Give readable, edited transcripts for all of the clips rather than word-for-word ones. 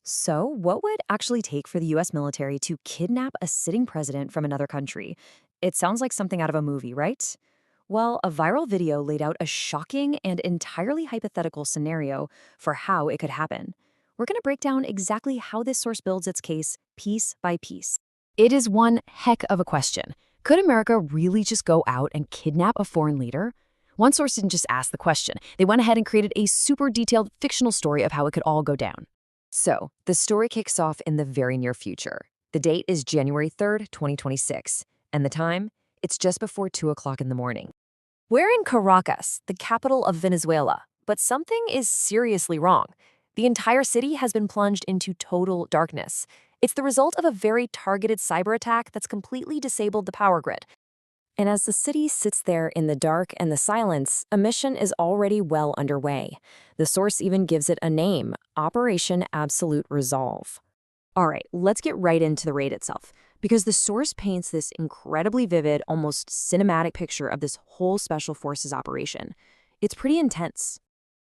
So, what would actually take for the US military to kidnap a sitting president from another country? It sounds like something out of a movie, right? Well, a viral video laid out a shocking and entirely hypothetical scenario for how it could happen. We're going to break down exactly how this source builds its case piece by piece. It is one heck of a question. Could America really just go out and kidnap a foreign leader? One source didn't just ask the question. They went ahead and created a super detailed fictional story of how it could all go down. So, the story kicks off in the very near future. The date is January 3rd, 2026, and the time? It's just before 2 o'clock in the morning. We're in Caracas, the capital of Venezuela, but something is seriously wrong. The entire city has been plunged into total darkness. It's the result of a very targeted cyber attack that's completely disabled the power grid. And as the city sits there in the dark and the silence, a mission is already well underway. The source even gives it a name, Operation Absolute Resolve. All right, let's get right into the raid itself, because the source paints this incredibly vivid, almost cinematic picture of this whole Special Forces operation. It's pretty intense.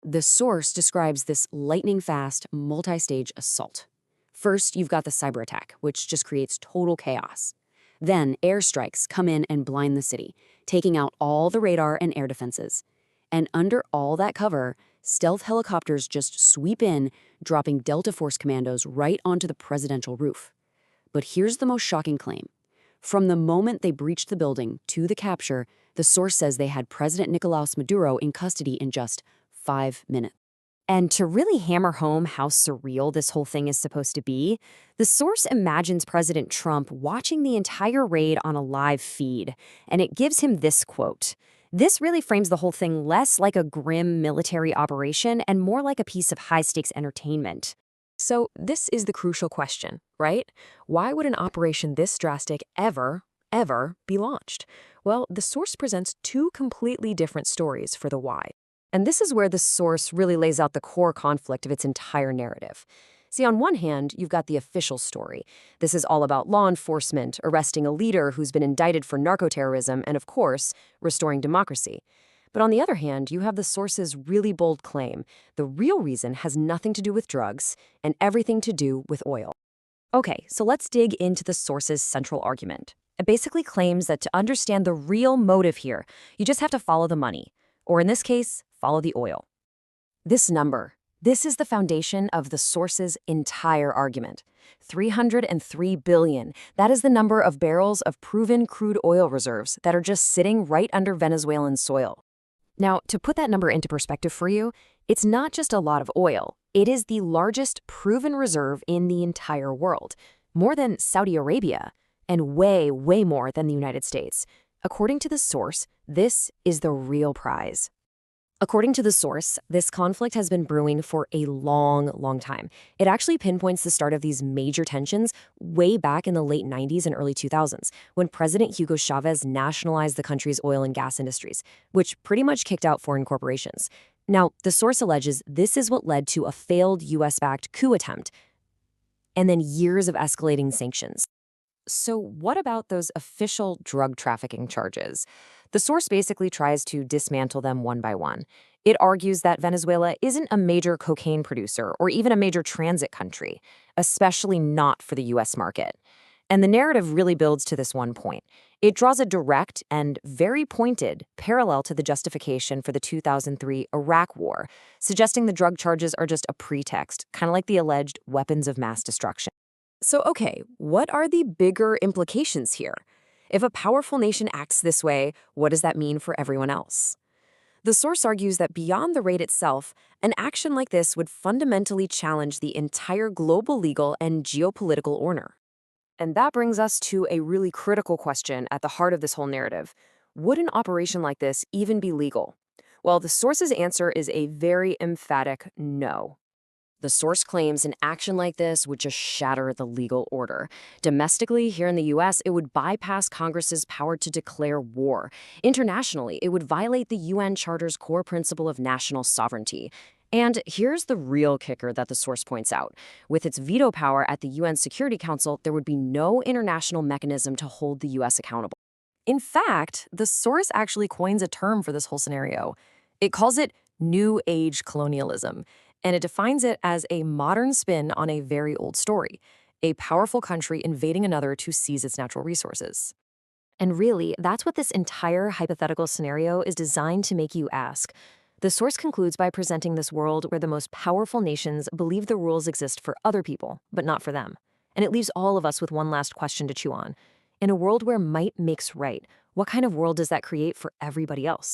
The source describes this lightning-fast, multi-stage assault. First, you've got the cyber attack, which just creates total chaos. Then, airstrikes come in and blind the city, taking out all the radar and air defenses. And under all that cover, stealth helicopters just sweep in, dropping Delta Force commandos right onto the presidential roof. But here's the most shocking claim. From the moment they breached the building to the capture, the source says they had President Nicolas Maduro in custody in just 5 minutes. And to really hammer home how surreal this whole thing is supposed to be, the source imagines President Trump watching the entire raid on a live feed, and it gives him this quote. This really frames the whole thing less like a grim military operation and more like a piece of high-stakes entertainment. So this is the crucial question, right? Why would an operation this drastic ever be launched? Well, the source presents two completely different stories for the why. And this is where the source really lays out the core conflict of its entire narrative. See, on one hand, you've got the official story. This is all about law enforcement, arresting a leader who's been indicted for narcoterrorism, and of course, restoring democracy. But on the other hand, you have the source's really bold claim. The real reason has nothing to do with drugs and everything to do with oil. Okay, so let's dig into the source's central argument. It basically claims that to understand the real motive here, you just have to follow the money. Or in this case, follow the oil. This number, this is the foundation of the source's entire argument. 303 billion. That is the number of barrels of proven crude oil reserves that are just sitting right under Venezuelan soil. Now, to put that number into perspective for you, it's not just a lot of oil. It is the largest proven reserve in the entire world, more than Saudi Arabia, and way more than the United States. According to the source, this is the real prize. According to the source, this conflict has been brewing for a long time. It actually pinpoints the start of these major tensions way back in the late 90s and early 2000s, when President Hugo Chavez nationalized the country's oil and gas industries, which pretty much kicked out foreign corporations. Now, the source alleges this is what led to a failed US-backed coup attempt, and then years of escalating sanctions. So what about those official drug trafficking charges? The source basically tries to dismantle them one by one. It argues that Venezuela isn't a major cocaine producer or even a major transit country, especially not for the US market. And the narrative really builds to this one point. It draws a direct and very pointed parallel to the justification for the 2003 Iraq War, suggesting the drug charges are just a pretext, kind of like the alleged weapons of mass destruction. So, okay, what are the bigger implications here? If a powerful nation acts this way, what does that mean for everyone else? The source argues that beyond the raid itself, an action like this would fundamentally challenge the entire global legal and geopolitical order. And that brings us to a really critical question at the heart of this whole narrative. Would an operation like this even be legal? Well, the source's answer is a very emphatic no. The source claims an action like this would just shatter the legal order. Domestically, here in the US, it would bypass Congress's power to declare war. Internationally, it would violate the UN Charter's core principle of national sovereignty. And here's the real kicker that the source points out. With its veto power at the UN Security Council, there would be no international mechanism to hold the US accountable. In fact, the source actually coins a term for this whole scenario. It calls it New Age colonialism. And it defines it as a modern spin on a very old story, a powerful country invading another to seize its natural resources. And really, that's what this entire hypothetical scenario is designed to make you ask. The source concludes by presenting this world where the most powerful nations believe the rules exist for other people, but not for them. And it leaves all of us with one last question to chew on. In a world where might makes right, what kind of world does that create for everybody else?